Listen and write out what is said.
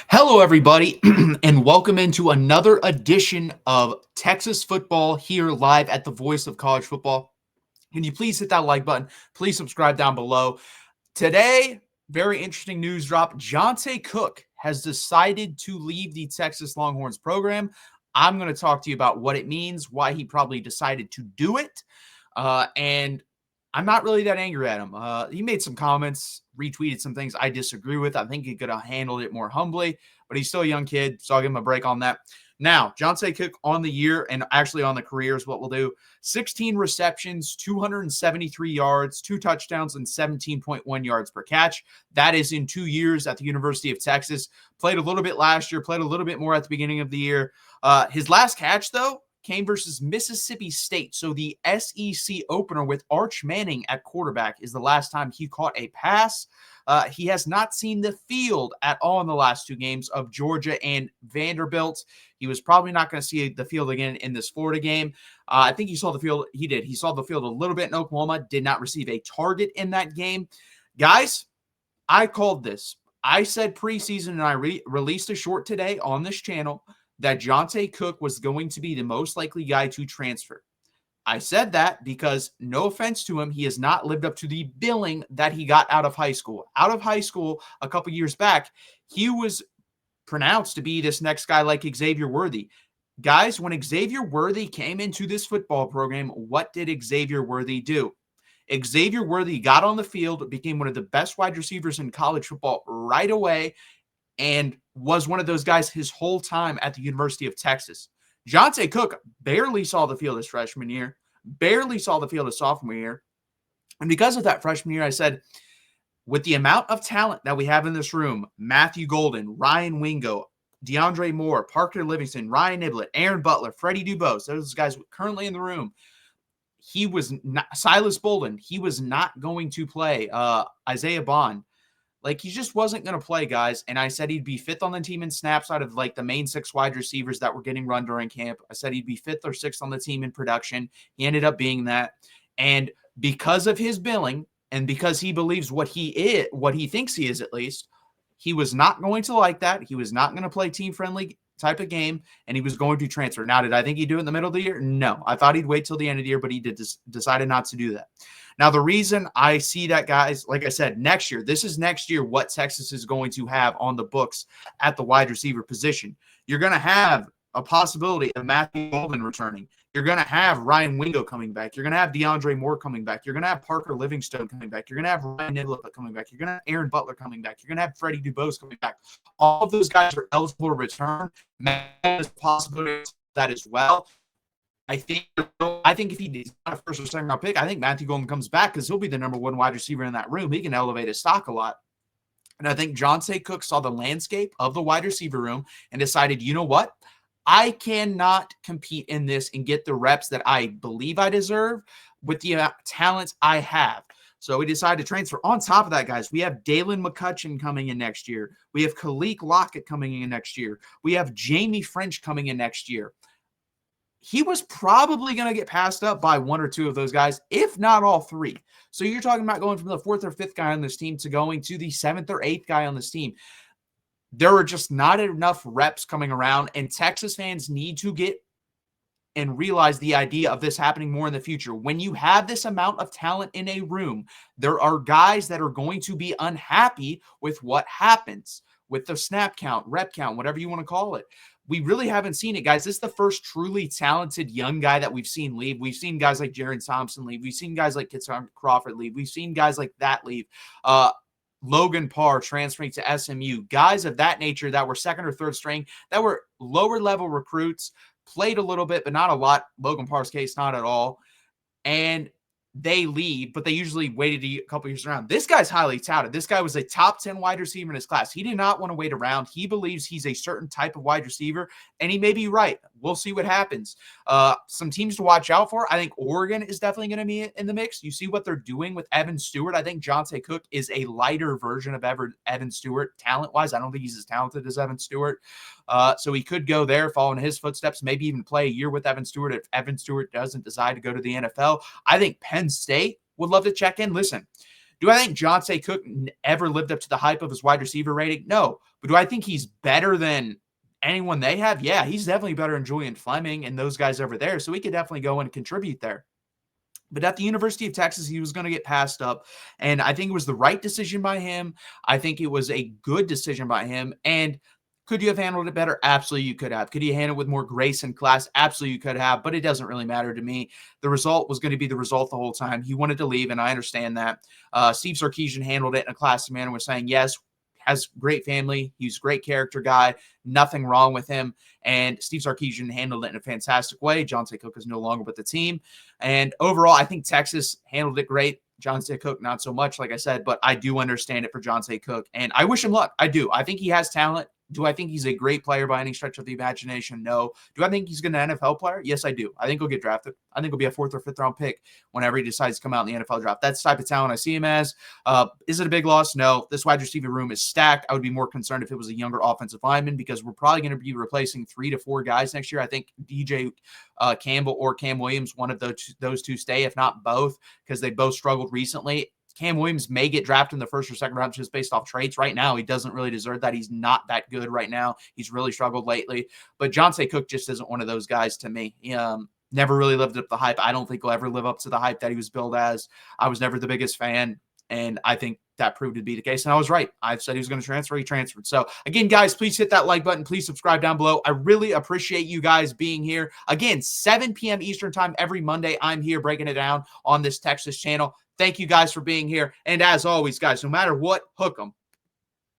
Hello, everybody, and welcome into another edition of Texas football here live at the Voice of College Football. Can you please hit that like button? Please subscribe down below. Today, very interesting news drop. Johntay Cook has decided to leave the Texas Longhorns program. I'm going to talk to you about what it means, why he probably decided to do it, and I'm not really that angry at him. He made some comments, retweeted some things I disagree with. I think he could have handled it more humbly, but he's still a young kid, so I'll give him a break on that. Now, Johntay Cook on the year and actually on the career is what we'll do. 16 receptions, 273 yards, 2 touchdowns, and 17.1 yards per catch. That is in 2 years at the University of Texas. Played a little bit last year, played a little bit more at the beginning of the year. His last catch, though, came versus Mississippi State. So the SEC opener with Arch Manning at quarterback is the last time he caught a pass. He has not seen the field at all in the last 2 games of Georgia and Vanderbilt. He was probably not going to see the field again in this Florida game. I think he saw the field. He did. He saw the field a little bit in Oklahoma, did not receive a target in that game. Guys, I called this. I said preseason, and I released a short today on this channel that Johntay Cook was going to be the most likely guy to transfer. I said that because, no offense to him, he has not lived up to the billing that he got out of high school. Out of high school a couple years back, he was pronounced to be this next guy like Xavier Worthy. Guys, when Xavier Worthy came into this football program, what did Xavier Worthy do? Xavier Worthy got on the field, became one of the best wide receivers in college football right away, and was one of those guys his whole time at the University of Texas. Johntay Cook barely saw the field his freshman year, barely saw the field his sophomore year. And because of that freshman year, I said, with the amount of talent that we have in this room, Matthew Golden, Ryan Wingo, DeAndre Moore, Parker Livingston, Ryan Niblett, Aaron Butler, Freddie Dubose, those guys currently in the room, he was not, Silas Bolden, he was not going to play. Isaiah Bond, like, he just wasn't going to play, guys. And I said he'd be 5th on the team in snaps out of, like, the main 6 wide receivers that were getting run during camp. I said he'd be 5th or 6th on the team in production. He ended up being that. And because of his billing and because he believes what he is, what he thinks he is at least, he was not going to like that. He was not going to play team-friendly type of game, and he was going to transfer. Now, did I think he'd do it in the middle of the year? No. I thought he'd wait till the end of the year, but he decided not to do that. Now, the reason I see that, guys, like I said, next year, this is next year what Texas is going to have on the books at the wide receiver position. You're going to have a possibility of Matthew Golden returning. You're going to have Ryan Wingo coming back. You're going to have DeAndre Moore coming back. You're going to have Parker Livingstone coming back. You're going to have Ryan Niblett coming back. You're going to have Aaron Butler coming back. You're going to have Freddie Dubose coming back. All of those guys are eligible to return. Matt has a possibility of that as well. I think if he's not a first or second round pick, I think Matthew Golden comes back because he'll be the number 1 wide receiver in that room. He can elevate his stock a lot. And I think Johntay Cook saw the landscape of the wide receiver room and decided, you know what? I cannot compete in this and get the reps that I believe I deserve with the talents I have. So we decided to transfer. On top of that, guys, we have Dalen McCutcheon coming in next year. We have Khalik Lockett coming in next year. We have Jamie French coming in next year. He was probably going to get passed up by 1 or 2 of those guys, if not all 3. So you're talking about going from the 4th or 5th guy on this team to going to the 7th or 8th guy on this team. There are just not enough reps coming around, and Texas fans need to get and realize the idea of this happening more in the future. When you have this amount of talent in a room, there are guys that are going to be unhappy with what happens with the snap count, rep count, whatever you want to call it. We really haven't seen it, guys. This is the first truly talented young guy that we've seen leave. We've seen guys like Jaron Thompson leave. We've seen guys like Kitson Crawford leave. We've seen guys like that leave. Logan Parr transferring to SMU. Guys of that nature that were 2nd or 3rd string, that were lower level recruits, played a little bit, but not a lot. Logan Parr's case, not at all. And they leave, but they usually waited a couple years around. This guy's highly touted. This guy was a top 10 wide receiver in his class. He did not want to wait around. He believes he's a certain type of wide receiver, and he may be right. We'll see what happens. Some teams to watch out for. I think Oregon is definitely going to be in the mix. You see what they're doing with Evan Stewart. I think Johntay Cook is a lighter version of Evan Stewart talent-wise. I don't think he's as talented as Evan Stewart. So he could go there, follow in his footsteps, maybe even play a year with Evan Stewart if Evan Stewart doesn't decide to go to the NFL. I think Penn State would love to check in. Listen, do I think Johntay Cook ever lived up to the hype of his wide receiver rating? No. But do I think he's better than anyone they have? Yeah, he's definitely better than Julian Fleming and those guys over there. So he could definitely go and contribute there. But at the University of Texas, he was going to get passed up. And I think it was the right decision by him. I think it was a good decision by him. And could you have handled it better? Absolutely, you could have. Could you handle it with more grace and class? Absolutely, you could have. But it doesn't really matter to me. The result was going to be the result the whole time. He wanted to leave, and I understand that. Steve Sarkisian handled it in a classy manner, was saying, yes, has great family. He's a great character guy. Nothing wrong with him. And Steve Sarkisian handled it in a fantastic way. Johntay Cook is no longer with the team. And overall, I think Texas handled it great. Johntay Cook, not so much, like I said, but I do understand it for Johntay Cook. And I wish him luck. I do. I think he has talent. Do I think he's a great player by any stretch of the imagination? No. Do I think he's going to be an NFL player? Yes, I do. I think he'll get drafted. I think he'll be a 4th or 5th round pick whenever he decides to come out in the NFL draft. That's the type of talent I see him as. Is it a big loss? No. This wide receiver room is stacked. I would be more concerned if it was a younger offensive lineman because we're probably going to be replacing 3 to 4 guys next year. I think DJ Campbell or Cam Williams, one of those two stay, if not both, because they both struggled recently. Cam Williams may get drafted in the 1st or 2nd round just based off traits. Right now, he doesn't really deserve that. He's not that good right now. He's really struggled lately. But Johntay Cook just isn't one of those guys to me. He never really lived up to the hype. I don't think he'll ever live up to the hype that he was billed as. I was never the biggest fan, and I think that proved to be the case. And I was right. I said he was going to transfer. He transferred. So, again, guys, please hit that like button. Please subscribe down below. I really appreciate you guys being here. Again, 7 p.m. Eastern time every Monday. I'm here breaking it down on this Texas channel. Thank you guys for being here. And as always, guys, no matter what, hook 'em.